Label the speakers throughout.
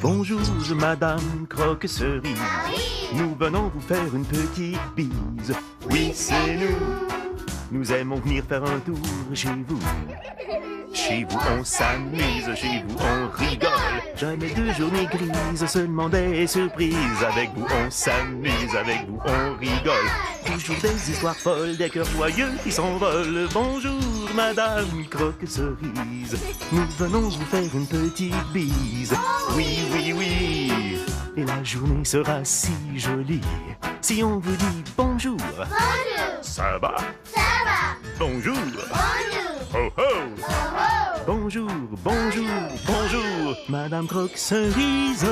Speaker 1: Bonjour, Madame Croque-Cerise. Nous venons vous faire une petite bise. Oui, c'est nous. Nous aimons venir faire un tour chez vous. Chez vous, on s'amuse, chez vous, on rigole. Jamais de journée grise, seulement des surprises. Avec vous, on s'amuse, avec vous, on rigole. Toujours des histoires folles, des cœurs joyeux qui s'envolent. Bonjour, Madame Croque-Cerise. Nous venons vous faire une petite bise. Oui, oui, oui. Et la journée sera si jolie si on vous dit bonjour.
Speaker 2: Bonjour.
Speaker 1: Ça va?
Speaker 2: Ça va.
Speaker 1: Bonjour.
Speaker 2: Bonjour.
Speaker 1: Ho, ho.
Speaker 2: Oh, oh.
Speaker 1: Bonjour, bonjour, bonjour, Madame Croque-Cerise.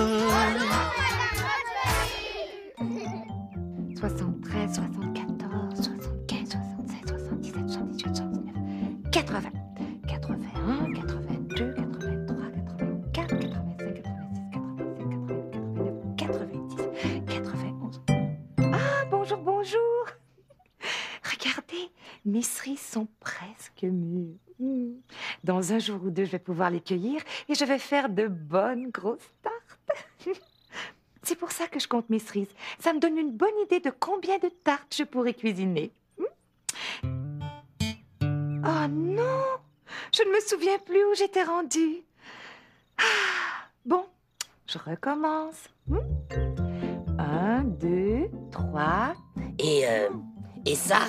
Speaker 3: 73, 74, 75, 76, 77, 78, 79, 80, 81, 82, 83, 84, 85, 86, 87, 88, 89, 90, 91. Ah, bonjour, bonjour. Regardez, mes cerises sont presque mûres. Dans un jour ou deux, je vais pouvoir les cueillir et je vais faire de bonnes grosses tartes. C'est pour ça que je compte mes cerises. Ça me donne une bonne idée de combien de tartes je pourrais cuisiner. Oh non! Je ne me souviens plus où j'étais rendue. Ah, bon, je recommence. 1, 2, 3...
Speaker 4: Et ça?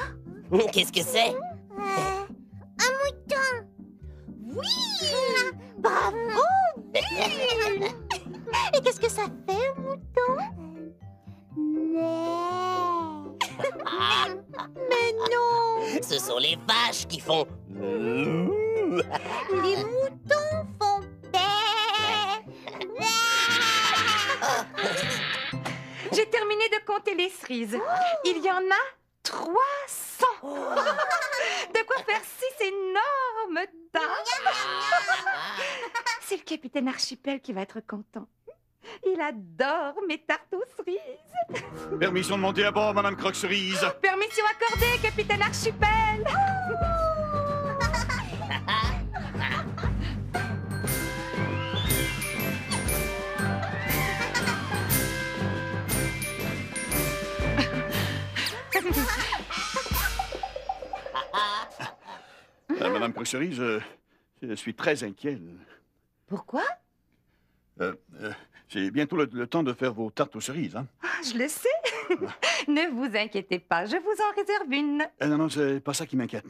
Speaker 4: Qu'est-ce que c'est?
Speaker 2: Un mouton. Oui. Bravo, Bulle. Et qu'est-ce que ça fait, un mouton? Mais non.
Speaker 4: Ce sont les vaches qui font...
Speaker 2: Les moutons font
Speaker 3: J'ai terminé de compter les cerises. Il y en a 300. De quoi faire 6 énormes tartes. C'est le capitaine Archipel qui va être content. Il adore mes tartes aux cerises.
Speaker 1: Permission de monter à bord, Madame Croque-Cerise.
Speaker 3: Permission accordée, capitaine Archipel.
Speaker 1: Madame Croque-Cerise, je suis très inquiet.
Speaker 3: Pourquoi?
Speaker 1: C'est bientôt le temps de faire vos tartes aux cerises, hein?
Speaker 3: Je le sais. Ne vous inquiétez pas, je vous en réserve une.
Speaker 1: Non, non, c'est pas ça qui m'inquiète.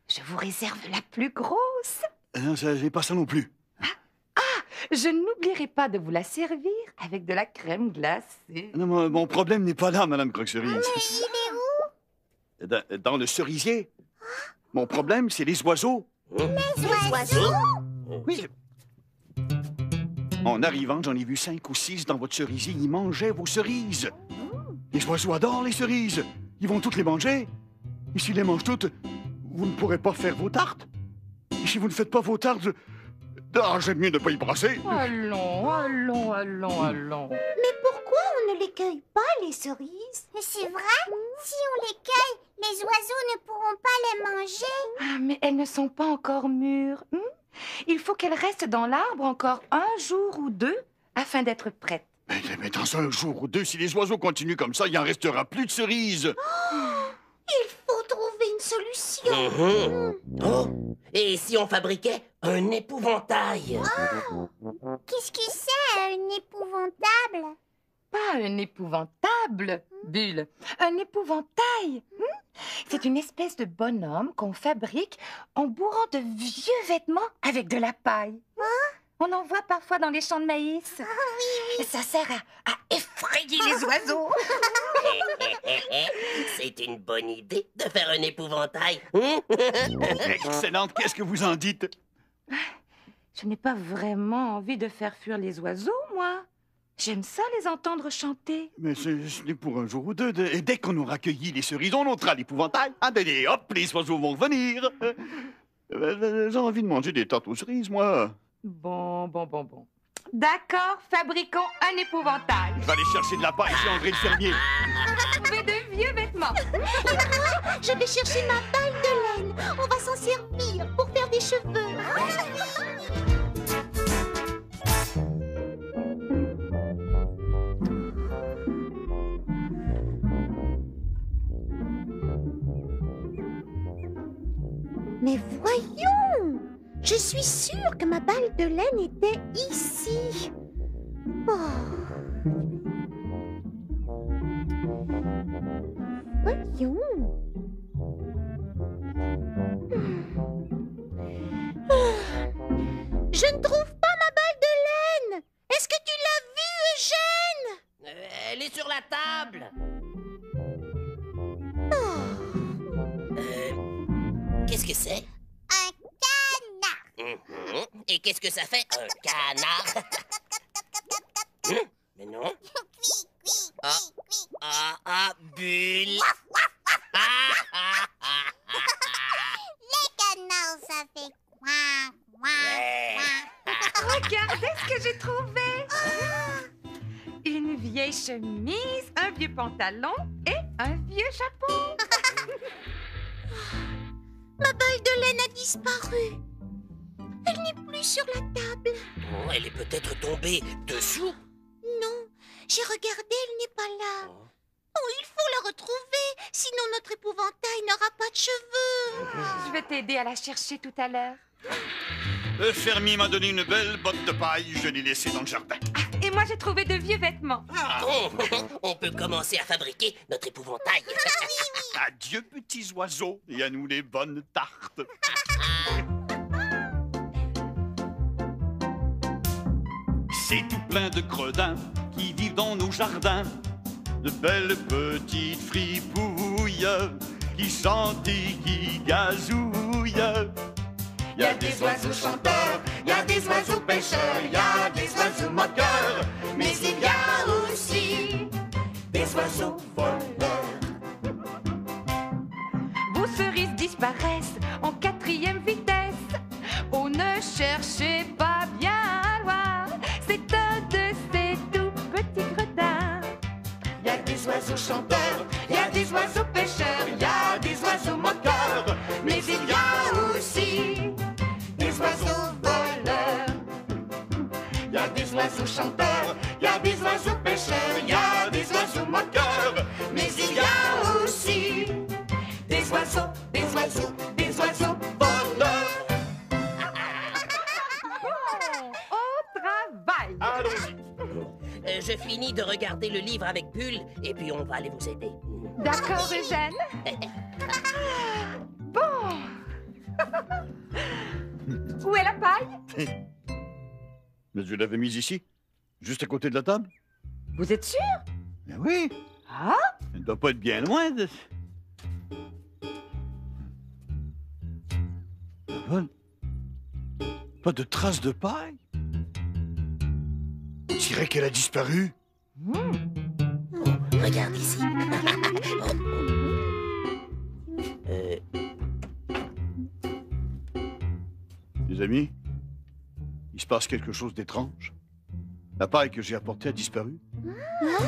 Speaker 3: Je vous réserve la plus grosse.
Speaker 1: Non, c'est pas ça non plus.
Speaker 3: Je n'oublierai pas de vous la servir avec de la crème glacée.
Speaker 1: Non, mon problème n'est pas là, Madame Croque-Cerise.
Speaker 2: il est où?
Speaker 1: Dans le cerisier. Mon problème, c'est les oiseaux.
Speaker 2: Les oiseaux.
Speaker 1: Oui. En arrivant, j'en ai vu 5 ou 6 dans votre cerisier. Ils mangeaient vos cerises. Les oiseaux adorent les cerises. Ils vont toutes les manger. Et s'ils les mangent toutes, vous ne pourrez pas faire vos tartes. Et si vous ne faites pas vos tartes, j'aime mieux ne pas y brasser.
Speaker 3: Allons, allons, allons, allons.
Speaker 2: Mais pourquoi on ne les cueille pas, les cerises? C'est vrai? Si on les cueille, les oiseaux ne pourront pas les manger.
Speaker 3: Ah, mais elles ne sont pas encore mûres. Il faut qu'elles restent dans l'arbre encore un jour ou deux afin d'être prêtes.
Speaker 1: Mais dans un jour ou deux, si les oiseaux continuent comme ça, il n'en restera plus de cerises.
Speaker 2: Il faut trouver une solution.
Speaker 4: Oh! Et si on fabriquait un épouvantail?
Speaker 2: Qu'est-ce que c'est, un épouvantable?
Speaker 3: Pas un épouvantable, Bulle. Un épouvantail. C'est une espèce de bonhomme qu'on fabrique en bourrant de vieux vêtements avec de la paille. On en voit parfois dans les champs de maïs. Ça sert à effrayer les oiseaux.
Speaker 4: C'est une bonne idée de faire un épouvantail.
Speaker 1: Excellente, qu'est-ce que vous en dites?
Speaker 3: Je n'ai pas vraiment envie de faire fuir les oiseaux, moi. J'aime ça les entendre chanter.
Speaker 1: Mais ce n'est pour un jour ou deux. Et dès qu'on aura cueilli les cerises, on ôtera l'épouvantail. Et hop, les oiseaux vont venir. J'ai envie de manger des tartes aux cerises, moi.
Speaker 3: Bon. D'accord, fabriquons un épouvantail.
Speaker 1: Je vais aller chercher de la paille chez André le fermier.
Speaker 3: Fait de vieux vêtements.
Speaker 2: Je vais chercher ma paille de laine. On va s'en servir pour faire des cheveux. Je suis sûre que ma balle de laine était ici. Voyons. Je ne trouve pas ma balle de laine. Est-ce que tu l'as vue, Eugène?
Speaker 4: Elle est sur la table. Qu'est-ce que c'est?
Speaker 2: Un canard.
Speaker 4: Et qu'est-ce que ça fait, un canard? Mais non. Bulle.
Speaker 2: Les canards, ça fait quoi?
Speaker 3: Regardez ce que j'ai trouvé. Une vieille chemise, un vieux pantalon et un vieux chapeau.
Speaker 2: Ma balle de laine a disparu. Elle n'est plus sur la table.
Speaker 4: Oh, elle est peut-être tombée dessous.
Speaker 2: Non, j'ai regardé, elle n'est pas là. Oh, il faut la retrouver, sinon notre épouvantail n'aura pas de cheveux.
Speaker 3: Je vais t'aider à la chercher tout à l'heure.
Speaker 5: Le fermier m'a donné une belle botte de paille, je l'ai laissée dans le jardin.
Speaker 3: Et moi, j'ai trouvé de vieux vêtements.
Speaker 4: Oh, on peut commencer à fabriquer notre épouvantail.
Speaker 5: Adieu, petits oiseaux, et à nous les bonnes tartes. C'est tout plein de gredins qui vivent dans nos jardins. De belles petites fripouilles qui chantent et qui gazouillent.
Speaker 6: Y a des oiseaux chanteurs, y a des oiseaux pêcheurs, y a des oiseaux moqueurs, mais il y a aussi des oiseaux voleurs.
Speaker 3: Vos cerises disparaissent en 4e vitesse. Oh, ne cherchez pas bien loin, c'est un de ces tout petits gredins.
Speaker 6: Y a des oiseaux chanteurs, y a des oiseaux pêcheurs, y a des oiseaux moqueurs, mais il y a aussi des oiseaux voleurs. Y a des oiseaux chanteurs, y a des oiseaux pêcheurs, y a des oiseaux moqueurs, mais il y a aussi des oiseaux, des oiseaux, des oiseaux voleurs.
Speaker 3: Au travail.
Speaker 5: Allons-y.
Speaker 4: Je finis de regarder le livre avec Bulle et puis on va aller vous aider.
Speaker 3: D'accord, Eugène. Bon. Où est la paille?
Speaker 5: Mais je l'avais mise ici, juste à côté de la table.
Speaker 3: Vous êtes sûr?
Speaker 5: Ben oui,
Speaker 3: Ah?
Speaker 5: elle ne doit pas être bien loin de... Voilà. Pas de traces de paille. On dirait qu'elle a disparu.
Speaker 4: Regarde ici.
Speaker 5: Les amis, il se passe quelque chose d'étrange. La paille que j'ai apportée a disparu.
Speaker 2: Ma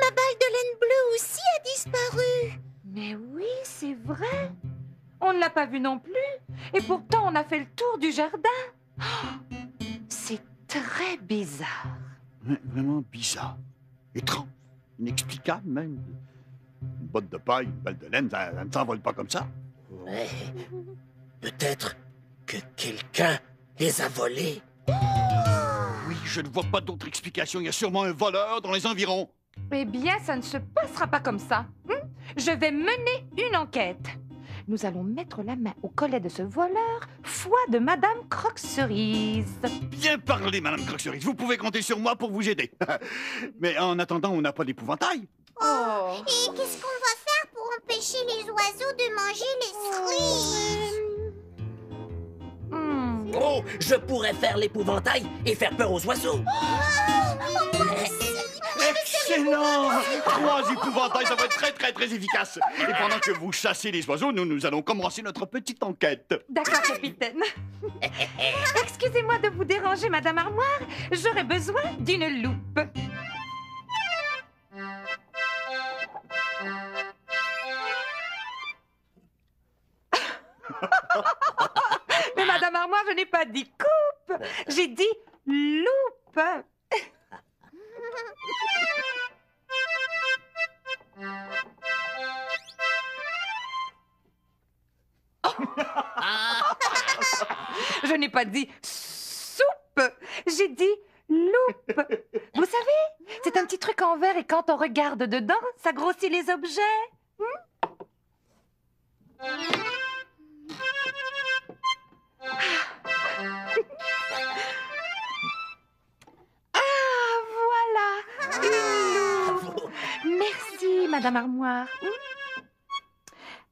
Speaker 2: balle de laine bleue aussi a disparu.
Speaker 3: Mais oui, c'est vrai. On ne l'a pas vue non plus. Et pourtant, on a fait le tour du jardin. Oh, c'est très bizarre.
Speaker 5: Ouais, vraiment bizarre. Étrange. Inexplicable même. Une botte de paille, une balle de laine, ça ne s'envole pas comme ça.
Speaker 4: Ouais. Peut-être que quelqu'un les a volés.
Speaker 5: Oui, je ne vois pas d'autre explication. Il y a sûrement un voleur dans les environs.
Speaker 3: Eh bien, ça ne se passera pas comme ça. Je vais mener une enquête. Nous allons mettre la main au collet de ce voleur, foi de Madame Croque-Cerise.
Speaker 5: Bien parlé, Madame Croque-Cerise. Vous pouvez compter sur moi pour vous aider. Mais en attendant, on n'a pas d'épouvantail.
Speaker 3: Oh.
Speaker 2: Et qu'est-ce qu'on va faire pour empêcher les oiseaux de manger les cerises?
Speaker 4: Oh, je pourrais faire l'épouvantail et faire peur aux oiseaux.
Speaker 5: Excellent! 3 épouvantails, ça va être très, très, très efficace. Et pendant que vous chassez les oiseaux, nous allons commencer notre petite enquête.
Speaker 3: D'accord, capitaine. Excusez-moi de vous déranger, Madame Armoire. J'aurais besoin d'une loupe. Mais Madame Armoire, je n'ai pas dit coupe. J'ai dit loupe. Je n'ai pas dit soupe, j'ai dit loupe. Vous savez, c'est un petit truc en verre et quand on regarde dedans, ça grossit les objets. Ah, voilà, une loupe. Merci, Madame Armoire.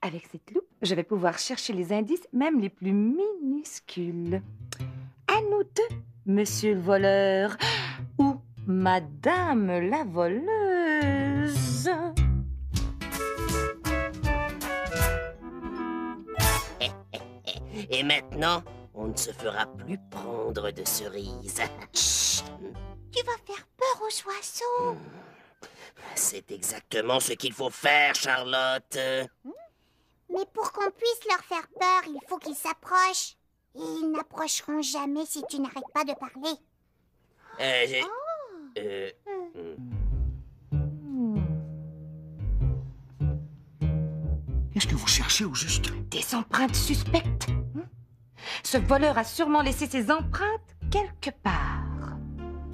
Speaker 3: Avec cette loupe, je vais pouvoir chercher les indices, même les plus minuscules. À nous deux, monsieur le voleur, ou madame la voleuse.
Speaker 4: Et maintenant, on ne se fera plus prendre de cerises.
Speaker 2: Chut! Tu vas faire peur aux oiseaux.
Speaker 4: C'est exactement ce qu'il faut faire, Charlotte.
Speaker 2: Mais pour qu'on puisse leur faire peur, il faut qu'ils s'approchent. Et ils n'approcheront jamais si tu n'arrêtes pas de parler.
Speaker 5: Qu'est-ce que vous cherchez au juste?
Speaker 3: Des empreintes suspectes. Ce voleur a sûrement laissé ses empreintes quelque part.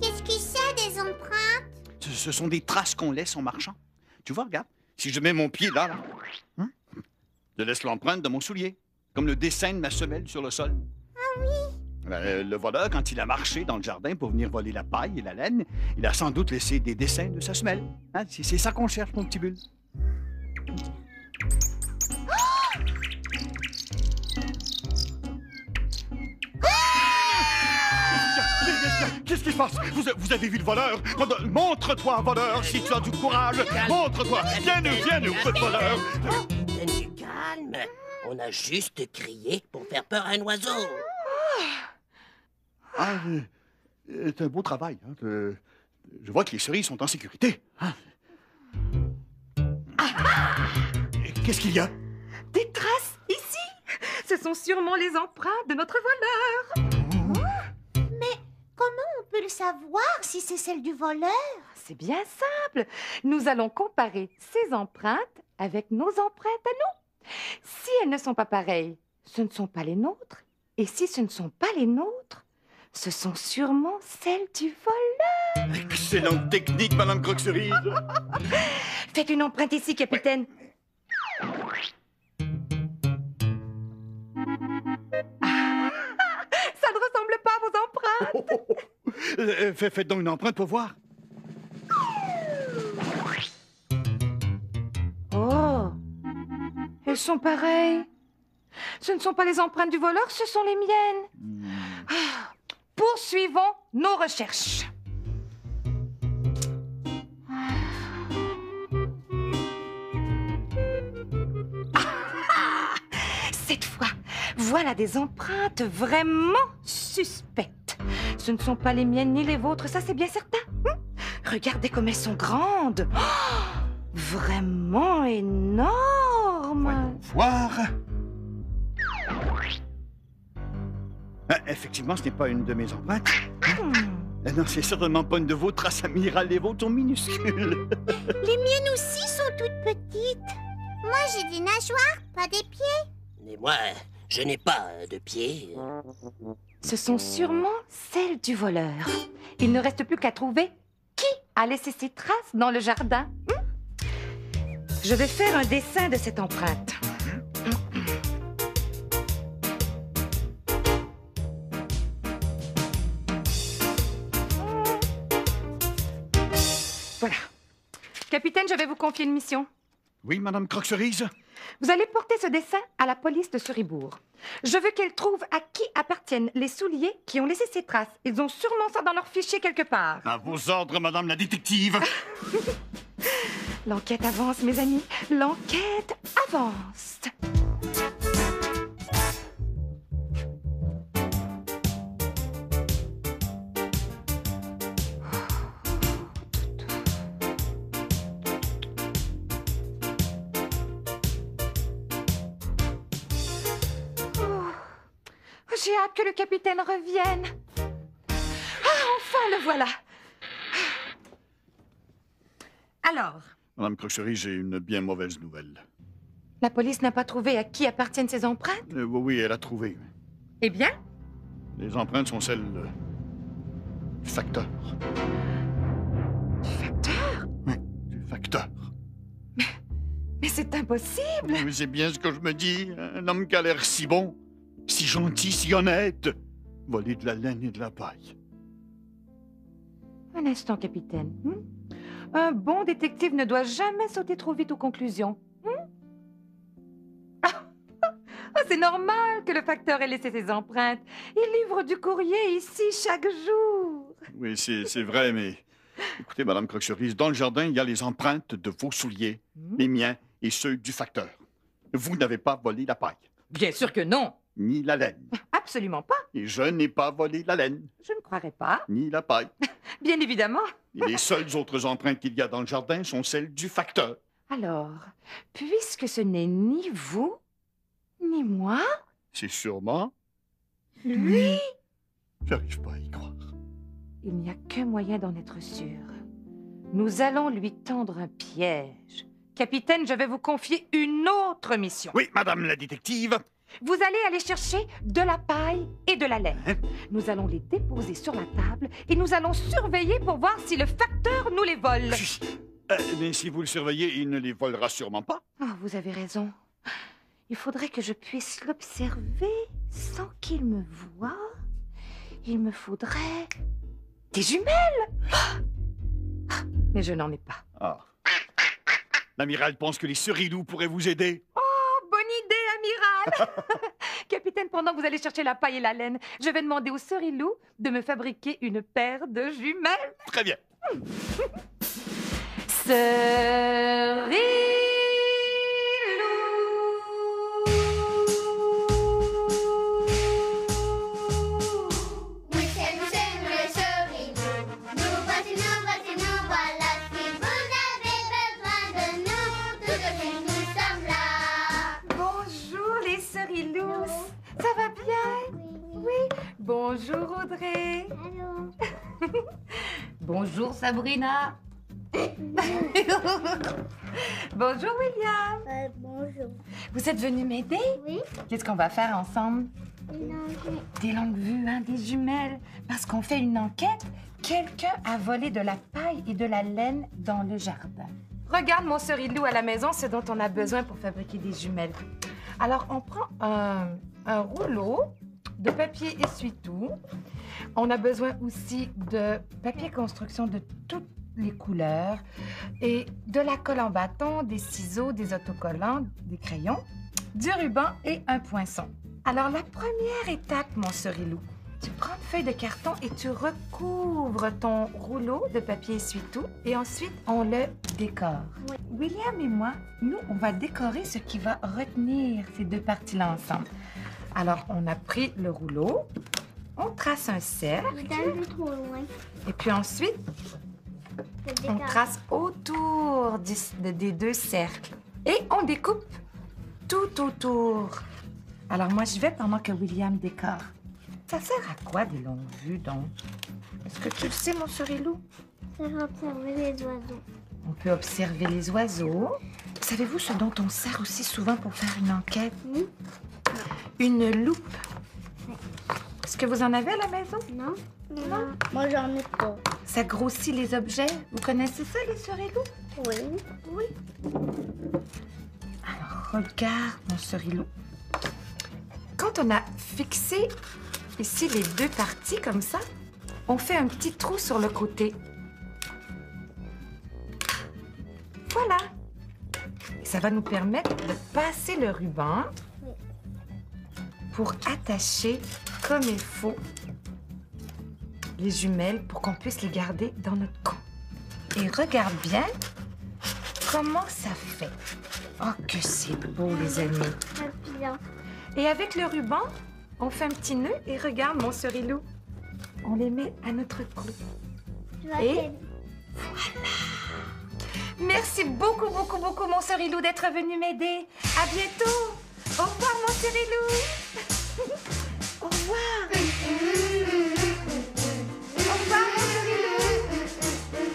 Speaker 2: Qu'est-ce que c'est, des empreintes?
Speaker 5: Ce sont des traces qu'on laisse en marchant. Tu vois, regarde, si je mets mon pied là, je laisse l'empreinte de mon soulier, comme le dessin de ma semelle sur le sol.
Speaker 2: Ah oui?
Speaker 5: Le voleur, quand il a marché dans le jardin pour venir voler la paille et la laine, il a sans doute laissé des dessins de sa semelle. Hein? C'est ça qu'on cherche, mon petit Bulle. Qu'est-ce qui se passe? Vous avez vu le voleur? Montre-toi, voleur, si tu as du courage. Montre-toi. Viens-nous, petit voleur.
Speaker 4: Du calme. On a juste crié pour faire peur à un oiseau.
Speaker 5: Ah, c'est un beau travail. Hein. Je vois que les cerises sont en sécurité. Hein? Qu'est-ce qu'il y a?
Speaker 3: Des traces ici. Ce sont sûrement les empreintes de notre voleur.
Speaker 2: Comment on peut le savoir si c'est celle du voleur?
Speaker 3: C'est bien simple. Nous allons comparer ces empreintes avec nos empreintes à nous. Si elles ne sont pas pareilles, ce ne sont pas les nôtres. Et si ce ne sont pas les nôtres, ce sont sûrement celles du voleur.
Speaker 5: Excellente technique, Madame Croque-Cerise.
Speaker 3: Faites une empreinte ici, capitaine. Ça ne ressemble pas à vos empreintes.
Speaker 5: Faites donc une empreinte pour voir.
Speaker 3: Oh, elles sont pareilles. Ce ne sont pas les empreintes du voleur, ce sont les miennes. Poursuivons nos recherches. Cette fois, voilà des empreintes vraiment suspectes. Ce ne sont pas les miennes ni les vôtres, ça c'est bien certain. Regardez comme elles sont grandes. Vraiment énormes.
Speaker 5: Voir. Effectivement, ce n'est pas une de mes empreintes. Non, c'est certainement pas une de vos traces amirales. Les vôtres sont minuscules.
Speaker 2: Les miennes aussi sont toutes petites. Moi, j'ai des nageoires, pas des pieds.
Speaker 4: Et moi, je n'ai pas de pieds.
Speaker 3: Ce sont sûrement celles du voleur. Il ne reste plus qu'à trouver qui a laissé ses traces dans le jardin. Je vais faire un dessin de cette empreinte. Voilà. Capitaine, je vais vous confier une mission.
Speaker 5: Oui, Madame Croque-Cerise?
Speaker 3: Vous allez porter ce dessin à la police de Suribourg. Je veux qu'elle trouve à qui appartiennent les souliers qui ont laissé ces traces. Ils ont sûrement ça dans leur fichier quelque part.
Speaker 5: À vos ordres, Madame la détective.
Speaker 3: L'enquête avance, mes amis. L'enquête avance. J'ai hâte que le capitaine revienne. Ah, enfin, le voilà. Alors,
Speaker 5: Madame Croque-Cerise, j'ai une bien mauvaise nouvelle.
Speaker 3: la police n'a pas trouvé à qui appartiennent ces empreintes?
Speaker 5: Oui, elle a trouvé.
Speaker 3: Eh bien,
Speaker 5: Les empreintes sont celles du facteur.
Speaker 3: Du facteur?
Speaker 5: Oui, du facteur.
Speaker 3: Mais c'est impossible!
Speaker 5: Mais c'est bien ce que je me dis. Un homme qui a l'air si bon, si gentil, si honnête. Voler de la laine et de la paille.
Speaker 3: Un instant, capitaine. Un bon détective ne doit jamais sauter trop vite aux conclusions. C'est normal que le facteur ait laissé ses empreintes. Il livre du courrier ici chaque jour.
Speaker 5: Oui, c'est vrai, mais... Écoutez, Madame Croque-Cerise, dans le jardin, il y a les empreintes de vos souliers, les miens et ceux du facteur. Vous n'avez pas volé la paille.
Speaker 3: Bien sûr que non.
Speaker 5: Ni la laine.
Speaker 3: Absolument pas.
Speaker 5: Et je n'ai pas volé la laine,
Speaker 3: Je ne croirais pas.
Speaker 5: ni la paille.
Speaker 3: Bien évidemment.
Speaker 5: Et les seules autres empreintes qu'il y a dans le jardin sont celles du facteur.
Speaker 3: Alors, puisque ce n'est ni vous, ni moi,
Speaker 5: C'est sûrement...
Speaker 3: lui,
Speaker 5: J'arrive pas à y croire.
Speaker 3: il n'y a qu'un moyen d'en être sûr. Nous allons lui tendre un piège. Capitaine, je vais vous confier une autre mission.
Speaker 5: Oui, Madame la détective.
Speaker 3: Vous allez aller chercher de la paille et de la laine.
Speaker 5: Hein?
Speaker 3: Nous allons les déposer sur la table et nous allons surveiller pour voir si le facteur nous les vole.
Speaker 5: Mais si vous le surveillez, il ne les volera sûrement pas.
Speaker 3: Oh, vous avez raison. Il faudrait que je puisse l'observer sans qu'il me voie. Il me faudrait des jumelles. Mais je n'en ai pas.
Speaker 5: Ah. L'amiral pense que les Cerilous pourraient vous aider.
Speaker 3: Oh, bonne idée, amiral. Capitaine, pendant que vous allez chercher la paille et la laine, je vais demander au Cerilou de me fabriquer une paire de jumelles.
Speaker 5: Très bien.
Speaker 2: Oui, c'est nous les Cerilous. Nous voici, nous voilà. Si vous avez besoin de nous, tout de suite nous sommes là.
Speaker 3: Bonjour les Cerilous. Ça va bien? Oui. Bonjour Audrey.
Speaker 2: Allô.
Speaker 3: Bonjour Sabrina. Bonjour William.
Speaker 2: Bonjour.
Speaker 3: Vous êtes venu m'aider?
Speaker 2: Oui,
Speaker 3: Qu'est-ce qu'on va faire ensemble?
Speaker 2: non,
Speaker 3: Des longues vues, hein, des jumelles. Parce qu'on fait une enquête. Quelqu'un a volé de la paille et de la laine dans le jardin. Regarde, mon Cerilou, à la maison, ce dont on a besoin pour fabriquer des jumelles. Alors, on prend un rouleau de papier essuie-tout. On a besoin aussi de papier construction de toutes les couleurs et de la colle en bâton, des ciseaux, des autocollants, des crayons, du ruban et un poinçon. Alors, la première étape, mon Cerilou, tu prends une feuille de carton et tu recouvres ton rouleau de papier essuie-tout et ensuite, on le décore.
Speaker 2: Oui.
Speaker 3: William et moi, nous, on va décorer ce qui va retenir ces deux parties-là ensemble. Alors, on a pris le rouleau, on trace un cercle
Speaker 2: vous allez trop loin.
Speaker 3: et puis ensuite,
Speaker 2: Je
Speaker 3: on
Speaker 2: décale.
Speaker 3: trace autour des deux cercles et on découpe tout autour. Alors moi, je vais pendant que William décore. Ça sert à quoi des longues vues, donc? Est-ce que tu le sais, mon Cerilou?
Speaker 2: Ça va observer les oiseaux.
Speaker 3: On peut observer les oiseaux. Savez-vous ce dont on sert aussi souvent pour faire une enquête?
Speaker 2: Oui.
Speaker 3: Une loupe. Est-ce que vous en avez à la maison?
Speaker 2: Non? Non. Moi, j'en ai pas.
Speaker 3: Ça grossit les objets. Vous connaissez ça, les Cerilous?
Speaker 2: Oui. Oui.
Speaker 3: Alors, regarde, mon Cerilou. Quand on a fixé ici les deux parties comme ça, on fait un petit trou sur le côté. Voilà. Et ça va nous permettre de passer le ruban pour attacher comme il faut les jumelles pour qu'on puisse les garder dans notre cou. Et regarde bien comment ça fait. Oh, que c'est beau, les amis.
Speaker 2: Papillon.
Speaker 3: Et avec le ruban, on fait un petit nœud et regarde, mon Cerilou. On les met à notre cou.
Speaker 2: Tu vas
Speaker 3: Et?
Speaker 2: t'aider.
Speaker 3: Merci beaucoup, beaucoup, beaucoup, mon Cerilou, d'être venu m'aider. À bientôt. Au revoir, mon Cerilou. Au revoir. Au revoir, mon Cerilou.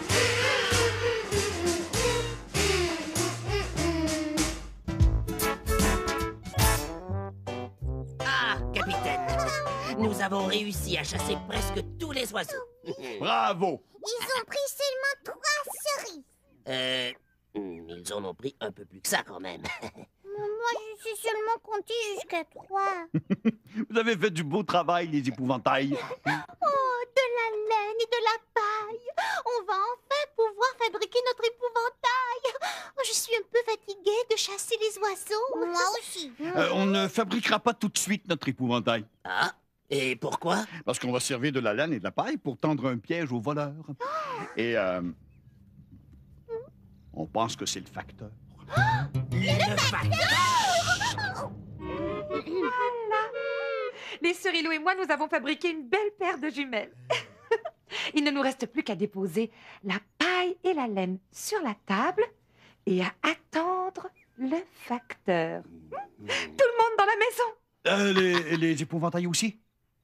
Speaker 4: Ah, capitaine, Nous avons réussi à chasser presque tous les oiseaux.
Speaker 5: Bravo!
Speaker 2: Ils ont pris seulement 3 cerises.
Speaker 4: Ils en ont pris un peu plus que ça quand même.
Speaker 2: Moi, je suis seulement compté jusqu'à 3.
Speaker 5: Vous avez fait du beau travail, les épouvantails.
Speaker 2: Oh, de la laine et de la paille. On va enfin pouvoir fabriquer notre épouvantail. Oh, je suis un peu fatiguée de chasser les oiseaux. Moi aussi.
Speaker 5: On ne fabriquera pas tout de suite notre épouvantail.
Speaker 4: Ah, et pourquoi?
Speaker 5: Parce qu'on va servir de la laine et de la paille pour tendre un piège aux voleurs. Et on pense que c'est le facteur.
Speaker 4: Le facteur!
Speaker 3: Les Cerilou et moi, nous avons fabriqué une belle paire de jumelles. Il ne nous reste plus qu'à déposer la paille et la laine sur la table et à attendre le facteur. Tout le monde dans la maison.
Speaker 5: Les épouvantails aussi?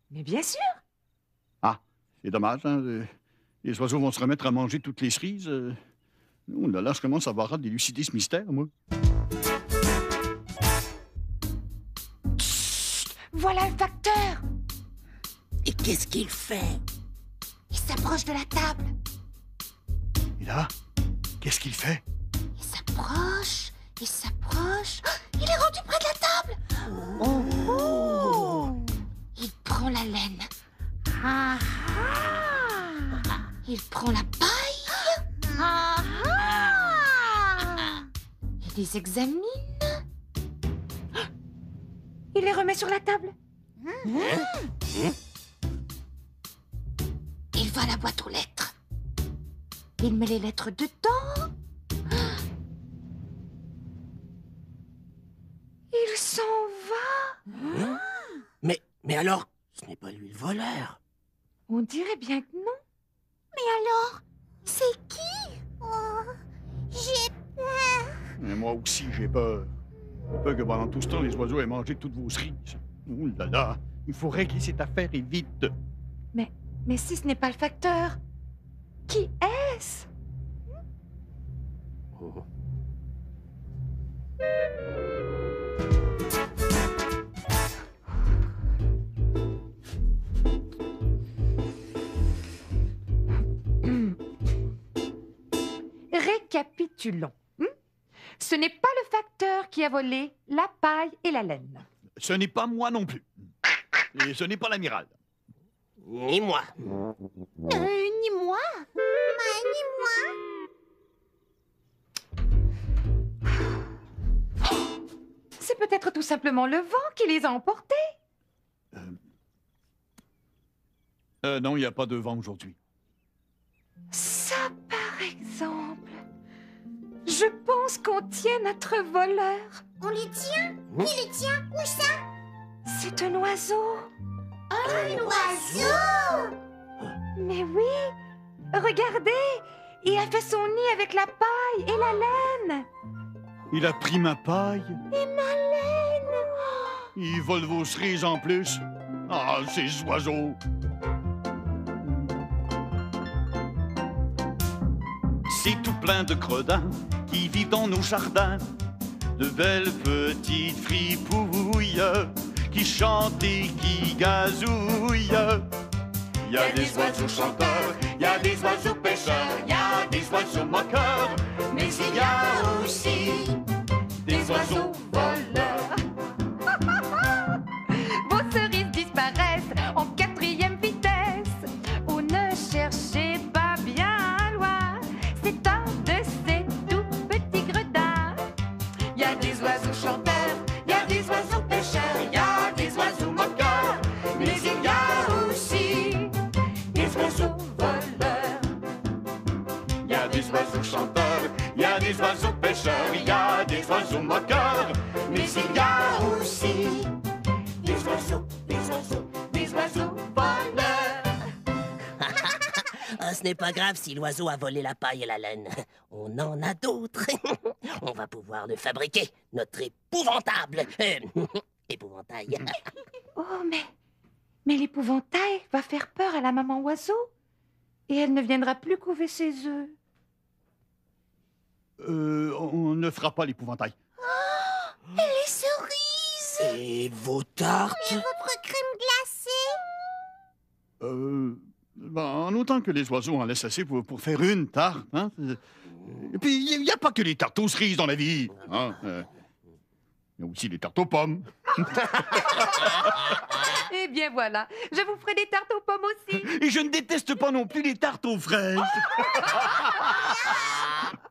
Speaker 3: Mais bien sûr.
Speaker 5: Ah, c'est dommage, hein? Les oiseaux vont se remettre à manger toutes les cerises. Oh là là, je commence à avoir d'élucider ce mystère, moi.
Speaker 3: Voilà le facteur.
Speaker 4: Et qu'est-ce qu'il fait?
Speaker 3: Il s'approche de la table.
Speaker 5: Et là, qu'est-ce qu'il fait?
Speaker 3: Il s'approche. Il s'approche. Il est rendu près de la table. Oh. Il prend la laine. Ah, ah. Il prend la paille. Ah, ah. Il les examine. Il les remet sur la table. Il va à la boîte aux lettres. Il met les lettres dedans. Il s'en va.
Speaker 4: Mais alors, ce n'est pas lui le voleur.
Speaker 3: On dirait bien que non.
Speaker 2: Mais alors, c'est qui? Oh, j'ai peur.
Speaker 5: Et moi aussi, j'ai peur. J'ai peur que pendant tout ce temps, les oiseaux aient mangé toutes vos cerises. Oh là là, il faut régler cette affaire et vite.
Speaker 3: Mais si ce n'est pas le facteur, qui est-ce? Récapitulons. Ce n'est pas le facteur qui a volé la paille et la laine.
Speaker 5: Ce n'est pas moi non plus. Et ce n'est pas l'amiral.
Speaker 4: Ni moi.
Speaker 2: Ni moi. Ni moi.
Speaker 3: C'est peut-être tout simplement le vent qui les a emportés.
Speaker 5: Non, il n'y a pas de vent aujourd'hui.
Speaker 3: Ça, par exemple. Je pense qu'on tient notre voleur.
Speaker 2: On les tient? Qui les tient? Où ça?
Speaker 3: C'est un oiseau.
Speaker 2: Un oiseau?
Speaker 3: Mais oui, regardez, il a fait son nid avec la paille et la laine.
Speaker 5: Il a pris ma paille.
Speaker 3: Et ma laine.
Speaker 5: Il vole vos cerises en plus. Ah, ces oiseaux. C'est tout plein de gredins qui vivent dans nos jardins. De belles petites fripouilles qui chantent et qui gazouillent. Il y a des oiseaux chanteurs, il y a des oiseaux pêcheurs, il y a des oiseaux moqueurs, mais il y a aussi des oiseaux voleurs.
Speaker 3: Vos cerises disparaissent en 4e vitesse. Oh, ne cherchez pas bien loin. C'est un de ces tout petits gredins. Il y a des oiseaux chanteurs, il y a des oiseaux pêcheurs, il y a des oiseaux moqueurs, mais il y a aussi des oiseaux voleurs.
Speaker 5: Il y a des oiseaux chanteurs, il y a des oiseaux pêcheurs, il y a des oiseaux moqueurs, mais il y a aussi des oiseaux voleurs.
Speaker 4: Ah, ce n'est pas grave si l'oiseau a volé la paille et la laine. On en a d'autres. On va pouvoir le fabriquer, notre épouvantable épouvantail.
Speaker 3: Oh, mais l'épouvantail va faire peur à la maman oiseau. Et elle ne viendra plus couver ses œufs.
Speaker 5: On ne fera pas l'épouvantail.
Speaker 2: Les cerises!
Speaker 4: Et vos tartes?
Speaker 2: Et votre crème glacée?
Speaker 5: En autant que les oiseaux en laissent assez pour faire une tarte. Hein? Et puis, il n'y a pas que les tartes aux cerises dans la vie. Hein? Il y a aussi les tartes aux pommes.
Speaker 3: Eh bien voilà, je vous ferai des tartes aux pommes aussi.
Speaker 5: Et je ne déteste pas non plus les tartes aux fraises.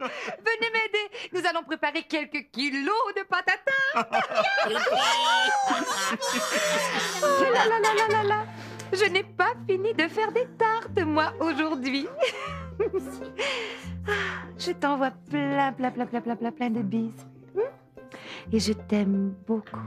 Speaker 3: Venez m'aider, nous allons préparer quelques kilos de pâte à tarte. Oh là là là là là là. Je n'ai pas fini de faire des tartes, moi, aujourd'hui. Je t'envoie plein de bises. Et je t'aime beaucoup.